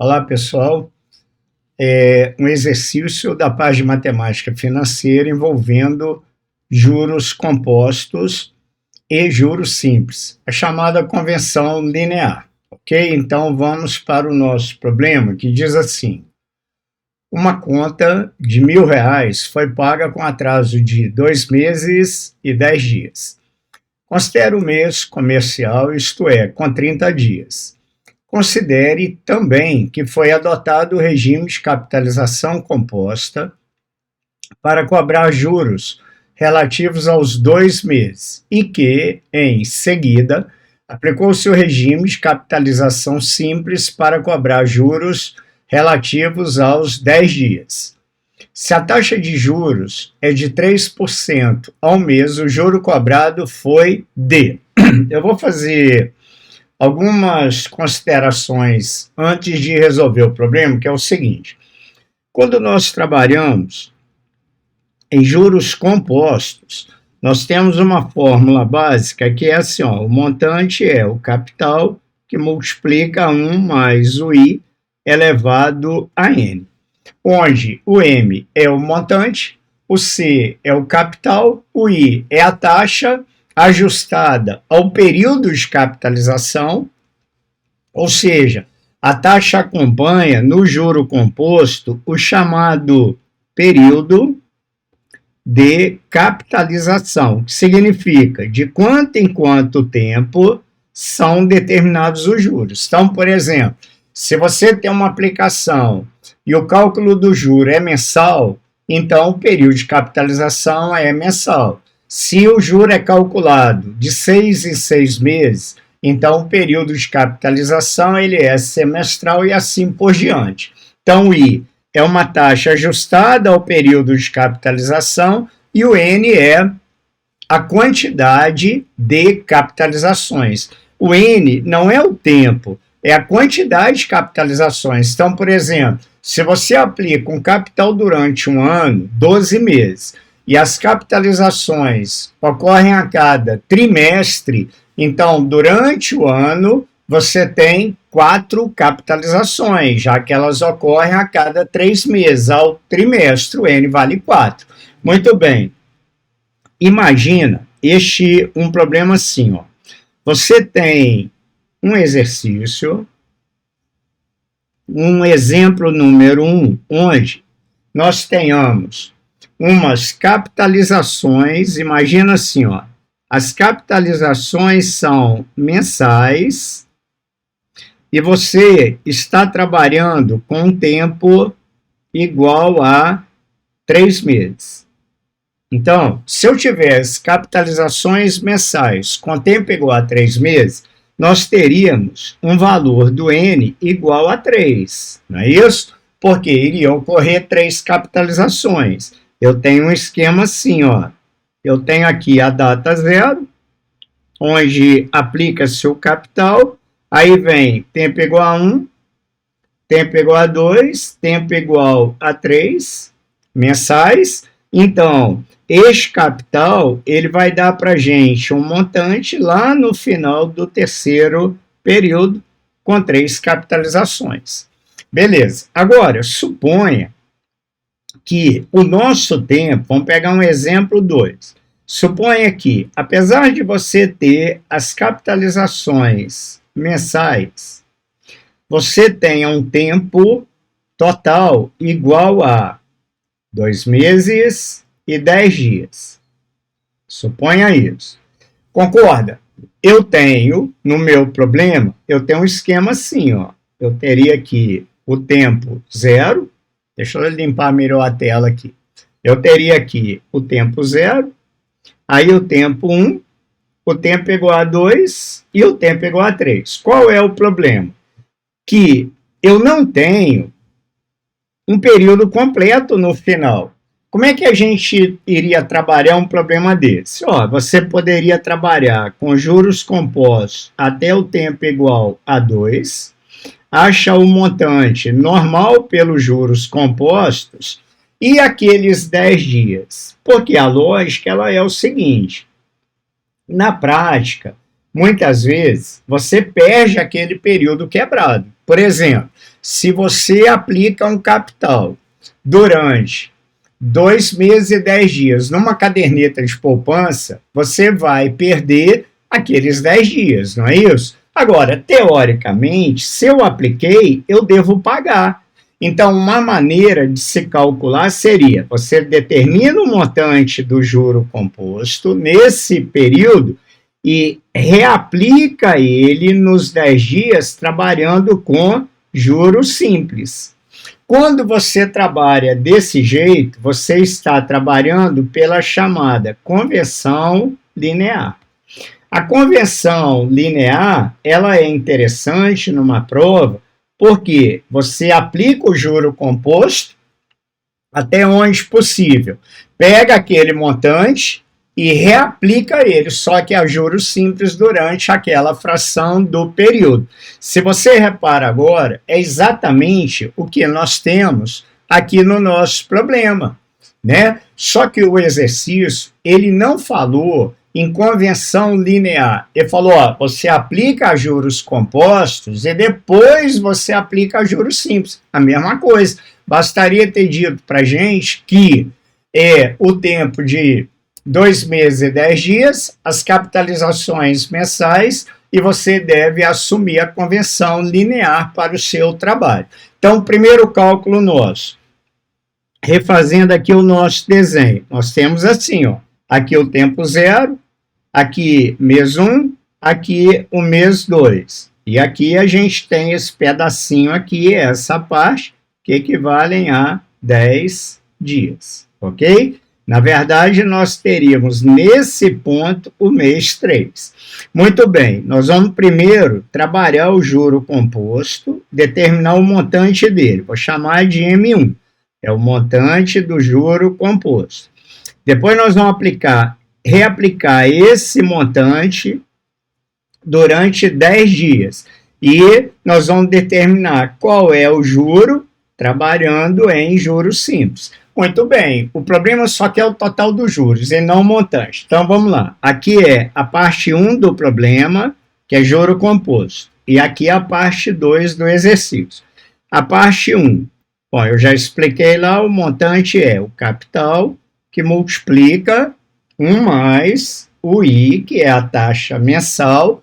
Olá, pessoal. Um exercício da parte de matemática financeira envolvendo juros compostos e juros simples, a chamada convenção linear, ok? Então, vamos para o nosso problema, que diz assim: uma conta de R$ 1.000 foi paga com atraso de 2 meses e 10 dias. Considere o mês comercial, isto é, com 30 dias. Considere também que foi adotado o regime de capitalização composta para cobrar juros relativos aos 2 meses e que, em seguida, aplicou-se o regime de capitalização simples para cobrar juros relativos aos 10 dias. Se a taxa de juros é de 3% ao mês, o juro cobrado foi de... Eu vou fazer algumas considerações antes de resolver o problema, que é o seguinte: quando nós trabalhamos em juros compostos, nós temos uma fórmula básica que é assim, o montante é o capital que multiplica 1 mais o I elevado a N, onde o M é o montante, o C é o capital, o I é a taxa ajustada ao período de capitalização, ou seja, a taxa acompanha no juro composto o chamado período de capitalização, que significa de quanto em quanto tempo são determinados os juros. Então, por exemplo, se você tem uma aplicação e o cálculo do juro é mensal, então o período de capitalização é mensal. Se o juro é calculado de 6 em 6 meses, então o período de capitalização ele é semestral e assim por diante. Então, o I é uma taxa ajustada ao período de capitalização e o N é a quantidade de capitalizações. O N não é o tempo, é a quantidade de capitalizações. Então, por exemplo, se você aplica um capital durante um ano, 12 meses, e as capitalizações ocorrem a cada trimestre, então, durante o ano, você tem 4 capitalizações, já que elas ocorrem a cada 3 meses. Ao trimestre, o N vale 4. Muito bem. Imagina um problema assim, Você tem um exercício, um exemplo número 1, onde nós tenhamos umas capitalizações, imagina assim, as capitalizações são mensais e você está trabalhando com um tempo igual a 3 meses. Então, se eu tivesse capitalizações mensais com tempo igual a 3 meses, nós teríamos um valor do N igual a 3, não é isso? Porque iriam ocorrer 3 capitalizações. Eu tenho um esquema assim, Eu tenho aqui a data zero, onde aplica-se o capital, aí vem tempo igual a 1, tempo igual a 2, tempo igual a 3, mensais. Então, este capital, ele vai dar para a gente um montante lá no final do terceiro período, com 3 capitalizações. Beleza. Agora, suponha que o nosso tempo, vamos pegar um exemplo 2, suponha que, apesar de você ter as capitalizações mensais, você tenha um tempo total igual a 2 meses e 10 dias. Suponha isso. Concorda? Eu tenho, no meu problema, eu tenho um esquema assim, Eu teria aqui o tempo zero. Deixa eu limpar melhor a tela aqui. Eu teria aqui o tempo 0, aí o tempo 1, o tempo igual a 2 e o tempo igual a 3. Qual é o problema? Que eu não tenho um período completo no final. Como é que a gente iria trabalhar um problema desse? Você poderia trabalhar com juros compostos até o tempo igual a 2, acha o montante normal pelos juros compostos e aqueles 10 dias. Porque a lógica ela é o seguinte: na prática, muitas vezes, você perde aquele período quebrado. Por exemplo, se você aplica um capital durante 2 meses e 10 dias numa caderneta de poupança, você vai perder aqueles 10 dias, não é isso? Agora, teoricamente, se eu apliquei, eu devo pagar. Então, uma maneira de se calcular seria, você determina o montante do juro composto nesse período e reaplica ele nos 10 dias trabalhando com juros simples. Quando você trabalha desse jeito, você está trabalhando pela chamada conversão linear. A conversão linear, ela é interessante numa prova, porque você aplica o juro composto até onde possível. Pega aquele montante e reaplica ele, só que a juros simples durante aquela fração do período. Se você repara agora, é exatamente o que nós temos aqui no nosso problema, né? Só que o exercício, ele não falou em convenção linear. Ele falou, ó, você aplica a juros compostos e depois você aplica a juros simples. A mesma coisa. Bastaria ter dito para a gente que é o tempo de 2 meses e 10 dias, as capitalizações mensais, e você deve assumir a convenção linear para o seu trabalho. Então, o primeiro cálculo nosso, refazendo aqui o nosso desenho, nós temos assim, ó, aqui o tempo 0, aqui mês 1, aqui o mês 2. E aqui a gente tem esse pedacinho aqui, essa parte, que equivalem a 10 dias, ok? Na verdade, nós teríamos nesse ponto o mês 3. Muito bem, nós vamos primeiro trabalhar o juro composto, determinar o montante dele. Vou chamar de M1, é o montante do juro composto. Depois nós vamos reaplicar esse montante durante 10 dias. E nós vamos determinar qual é o juro, trabalhando em juros simples. Muito bem, o problema só que é o total dos juros e não o montante. Então vamos lá, aqui é a parte 1 do problema, que é juro composto, e aqui é a parte 2 do exercício. A parte 1, bom, eu já expliquei lá, o montante é o capital, que multiplica 1 mais o I, que é a taxa mensal,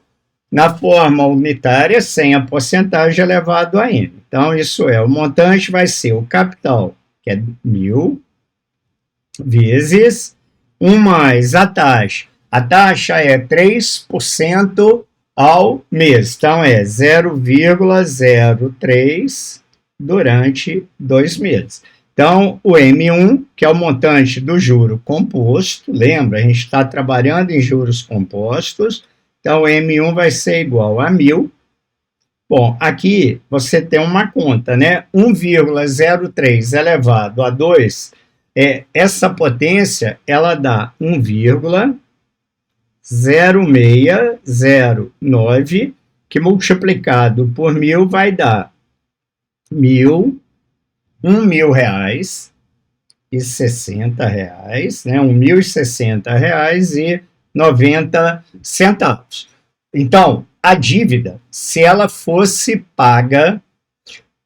na forma unitária, sem a porcentagem elevado a N. Então, isso é, o montante vai ser o capital, que é 1.000, vezes 1 mais a taxa. A taxa é 3% ao mês. Então, é 0,03 durante 2 meses. Então, o M1, que é o montante do juro composto, lembra, a gente está trabalhando em juros compostos, então o M1 vai ser igual a 1.000. Bom, aqui você tem uma conta, né? 1,03 elevado a 2, essa potência, ela dá 1,0609, que multiplicado por 1.000 vai dar R$1.000 e R$60, né? R$1.060,90. Então, a dívida, se ela fosse paga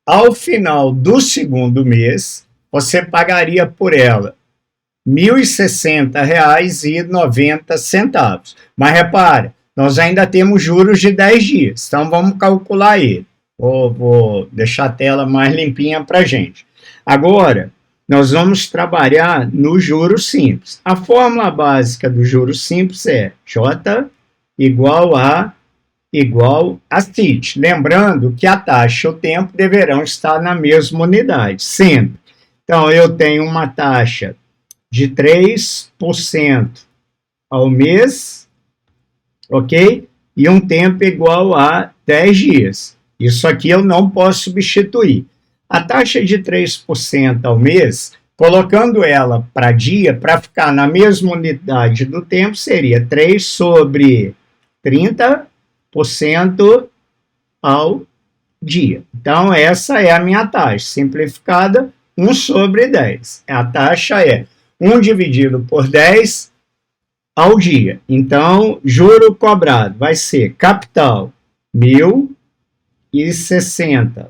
ao final do segundo mês, você pagaria por ela R$1.060,90. Mas repare, nós ainda temos juros de 10 dias, então vamos calcular ele. Vou deixar a tela mais limpinha para a gente. Agora, nós vamos trabalhar no juros simples. A fórmula básica do juros simples é J igual a CIT. Lembrando que a taxa e o tempo deverão estar na mesma unidade, sempre. Então, eu tenho uma taxa de 3% ao mês, ok? E um tempo igual a 10 dias. Isso aqui eu não posso substituir. A taxa de 3% ao mês, colocando ela para dia, para ficar na mesma unidade do tempo, seria 3 sobre 30% ao dia. Então, essa é a minha taxa. Simplificada, 1 sobre 10. A taxa é 1 dividido por 10 ao dia. Então, juro cobrado vai ser capital 1.000 10,60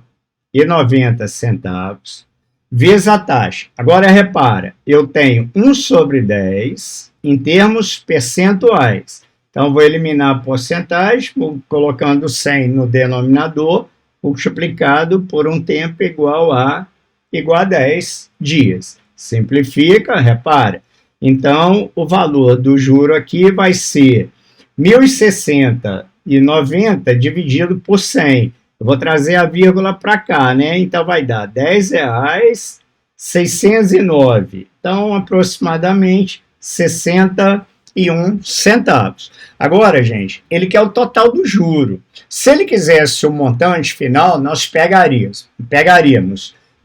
vezes a taxa. Agora repara, eu tenho 1 sobre 10 em termos percentuais. Então, vou eliminar a porcentagem, colocando 100 no denominador, multiplicado por um tempo igual a 10 dias. Simplifica, repara. Então, o valor do juro aqui vai ser 1.060,90 dividido por 100. Eu vou trazer a vírgula para cá, né? Então, vai dar R$10,609. Então, aproximadamente 61 centavos. Agora, gente, ele quer o total do juro. Se ele quisesse o montante final, nós pegaríamos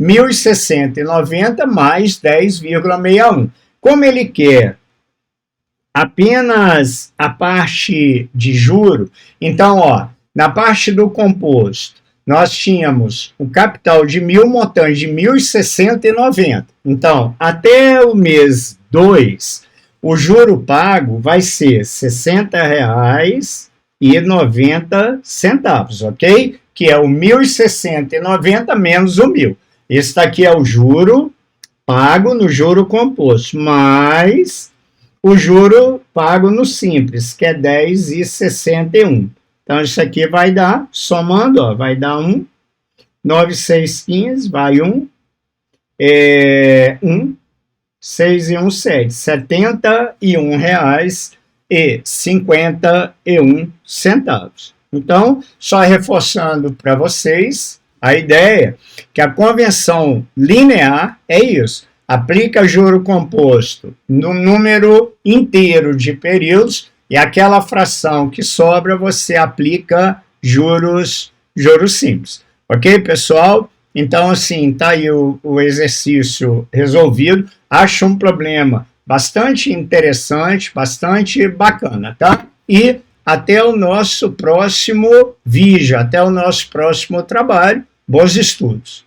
1.060,90 mais 10,61. Como ele quer apenas a parte de juro, então, ó, na parte do composto, nós tínhamos o capital de 1.000, montante de 1.060,90. Então, até o mês 2, o juro pago vai ser R$ 60,90, ok? Que é o 1.060,90 menos o 1.000. Esse daqui é o juro pago no juro composto, mais o juro pago no simples, que é 10,61. Então, isso aqui vai dar, somando, ó, vai dar 1, 9,615, vai 1, 6 e 1, 7, R$71,51. Então, só reforçando para vocês a ideia que a convenção linear é isso. Aplica juro composto no número inteiro de períodos e aquela fração que sobra você aplica juros simples. Ok, pessoal? Então, assim, tá aí o exercício resolvido. Acho um problema bastante interessante, bastante bacana, tá? E até o nosso próximo vídeo, até o nosso próximo trabalho. Bons estudos!